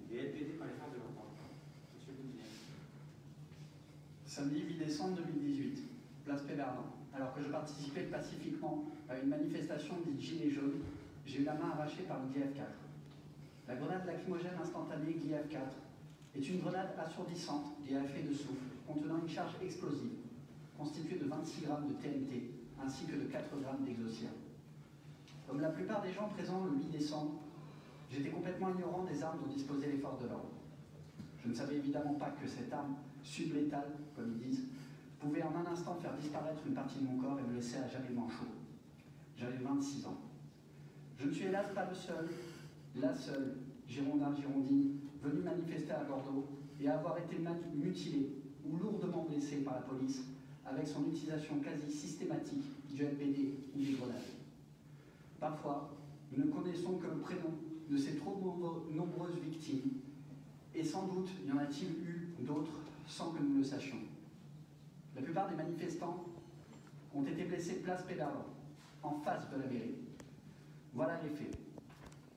des LPD par les forces de l'ordre. Monsieur Boudinier. Samedi 8 décembre 2018, place Péberlan. Alors que je participais pacifiquement à une manifestation dite Gilets jaunes, j'ai eu la main arrachée par le GF4. La grenade lacrymogène instantanée GF4 est une grenade assourdissante liée à effet de souffle, contenant une charge explosive, constituée de 26 grammes de TNT, ainsi que de 4 grammes d'exocyan. Comme la plupart des gens présents le 8 décembre, j'étais complètement ignorant des armes dont disposaient les forces de l'ordre. Je ne savais évidemment pas que cette arme sublétale, comme ils disent, pouvait en un instant faire disparaître une partie de mon corps et me laisser à jamais manchot. J'avais 26 ans. Je ne suis hélas pas le seul, la seule Girondin, Girondine, venue manifester à Bordeaux et avoir été mutilé ou lourdement blessé par la police avec son utilisation quasi systématique du LBD ou des grenades. Parfois, nous ne connaissons que le prénom de ces trop nombreuses victimes, et sans doute y en a-t-il eu d'autres sans que nous le sachions. La plupart des manifestants ont été blessés place Péberlan, en face de la mairie. Voilà les faits.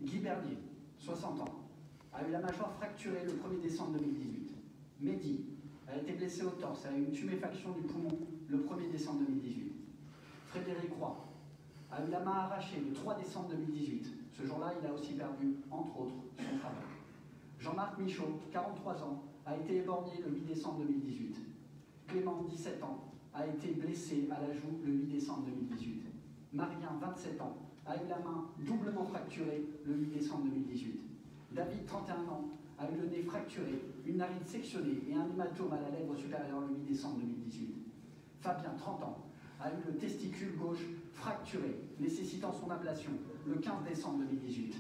Guy Bernier, 60 ans, a eu la mâchoire fracturée le 1er décembre 2018. Mehdi a été blessé au torse, a eu une tuméfaction du poumon le 1er décembre 2018. Frédéric Roy a eu la main arrachée le 3 décembre 2018. Ce jour-là, il a aussi perdu, entre autres, son travail. Jean-Marc Michaud, 43 ans, a été éborgné le 8 décembre 2018. Clément, 17 ans, a été blessé à la joue le 8 décembre 2018. Marien, 27 ans, a eu la main doublement fracturée le 8 décembre 2018. David, 31 ans, a eu le nez fracturé, une narine sectionnée et un hématome à la lèvre supérieure le 8 décembre 2018. Fabien, 30 ans, a eu le testicule gauche fracturé, nécessitant son ablation le 15 décembre 2018.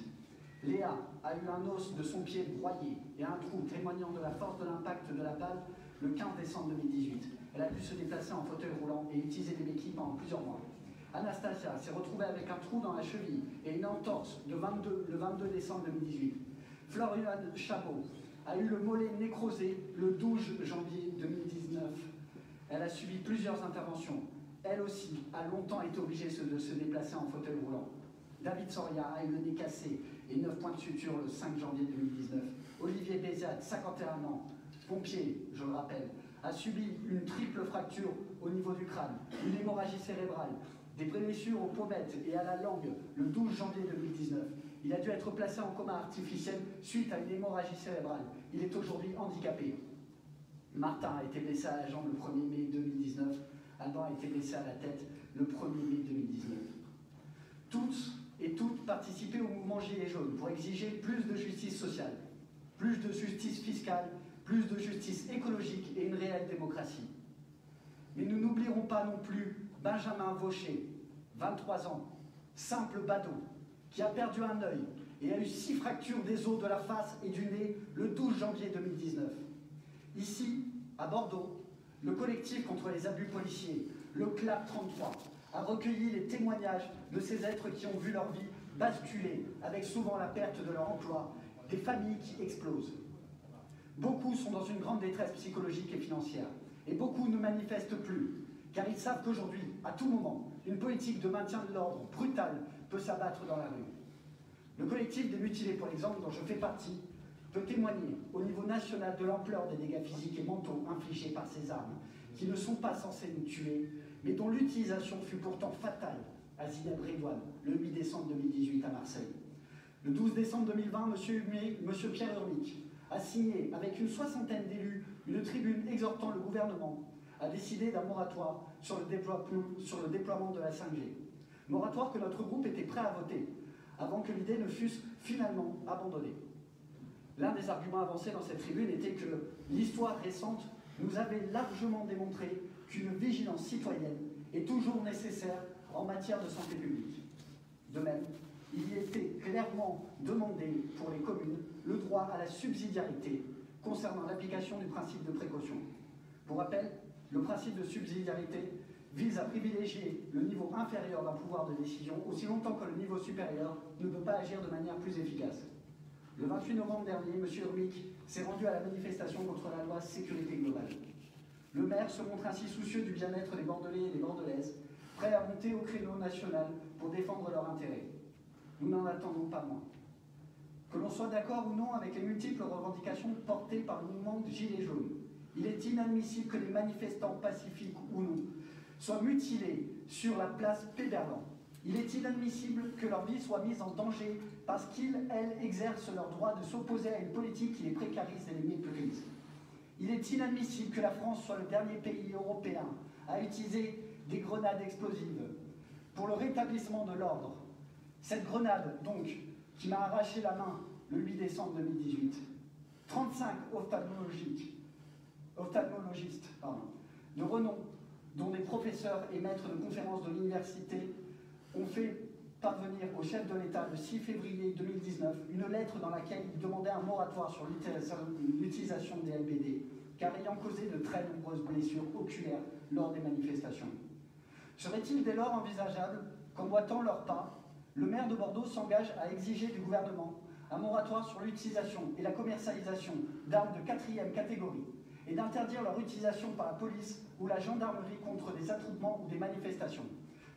Léa a eu un os de son pied broyé et un trou témoignant de la force de l'impact de la balle le 15 décembre 2018. Elle a dû se déplacer en fauteuil roulant et utiliser des béquilles pendant plusieurs mois. Anastasia s'est retrouvée avec un trou dans la cheville et une entorse le 22 décembre 2018. Florian Chabot a eu le mollet nécrosé le 12 janvier 2019. Elle a subi plusieurs interventions. Elle aussi a longtemps été obligée de se déplacer en fauteuil roulant. David Soria a eu le nez cassé et 9 points de suture le 5 janvier 2019. Olivier Béziat, 51 ans, pompier, je le rappelle, a subi une triple fracture au niveau du crâne, une hémorragie cérébrale, des blessures aux pommettes et à la langue le 12 janvier 2019. Il a dû être placé en coma artificiel suite à une hémorragie cérébrale. Il est aujourd'hui handicapé. Martin a été blessé à la jambe le 1er mai 2019. Alban a été blessé à la tête le 1er mai 2019. Tous et toutes participaient au mouvement Gilets jaunes pour exiger plus de justice sociale, plus de justice fiscale, plus de justice écologique et une réelle démocratie. Mais nous n'oublierons pas non plus Benjamin Vaucher, 23 ans, simple badaud, qui a perdu un œil et a eu 6 fractures des os de la face et du nez le 12 janvier 2019. Ici, à Bordeaux, le collectif contre les abus policiers, le CLAP 33, a recueilli les témoignages de ces êtres qui ont vu leur vie basculer, avec souvent la perte de leur emploi, des familles qui explosent. Beaucoup sont dans une grande détresse psychologique et financière, et beaucoup ne manifestent plus, car ils savent qu'aujourd'hui, à tout moment, une politique de maintien de l'ordre brutale peut s'abattre dans la rue. Le collectif des mutilés, pour l'exemple, dont je fais partie, peut témoigner au niveau national de l'ampleur des dégâts physiques et mentaux infligés par ces armes, qui ne sont pas censées nous tuer, mais dont l'utilisation fut pourtant fatale à Zineb Redouane, le 8 décembre 2018 à Marseille. Le 12 décembre 2020, M. Pierre Urmic a signé, avec une 60aine d'élus, une tribune exhortant le gouvernement à décider d'un moratoire sur le déploiement de la 5G. Moratoire que notre groupe était prêt à voter, avant que l'idée ne fût finalement abandonnée. L'un des arguments avancés dans cette tribune était que l'histoire récente nous avait largement démontré qu'une vigilance citoyenne est toujours nécessaire en matière de santé publique. De même, il y était clairement demandé pour les communes le droit à la subsidiarité concernant l'application du principe de précaution. Pour rappel, le principe de subsidiarité vise à privilégier le niveau inférieur d'un pouvoir de décision aussi longtemps que le niveau supérieur ne peut pas agir de manière plus efficace. Le 28 novembre dernier, M. Urmic s'est rendu à la manifestation contre la loi sécurité globale. Le maire se montre ainsi soucieux du bien-être des Bordelais et des Bordelaises, prêt à monter au créneau national pour défendre leurs intérêts. Nous n'en attendons pas moins. Que l'on soit d'accord ou non avec les multiples revendications portées par le mouvement de Gilets jaunes, il est inadmissible que les manifestants pacifiques ou non soient mutilés sur la place Péberlan. Il est inadmissible que leur vie soit mise en danger parce qu'ils, elles, exercent leur droit de s'opposer à une politique qui les précarise et les méprise. Il est inadmissible que la France soit le dernier pays européen à utiliser des grenades explosives pour le rétablissement de l'ordre. Cette grenade, donc, qui m'a arraché la main le 8 décembre 2018, 35 ophtalmologistes de renom, dont des professeurs et maîtres de conférences de l'université, ont fait parvenir au chef de l'État le 6 février 2019 une lettre dans laquelle ils demandaient un moratoire sur l'utilisation des LBD, car ayant causé de très nombreuses blessures oculaires lors des manifestations. Serait-il dès lors envisageable qu'en boitant leur pas, le maire de Bordeaux s'engage à exiger du gouvernement un moratoire sur l'utilisation et la commercialisation d'armes de 4e catégorie et d'interdire leur utilisation par la police ou la gendarmerie contre des attroupements ou des manifestations?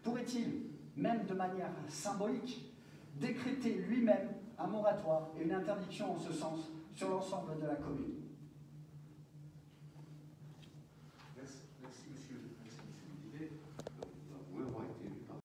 Pourrait-il, même de manière symbolique, décréter lui-même un moratoire et une interdiction en ce sens sur l'ensemble de la commune?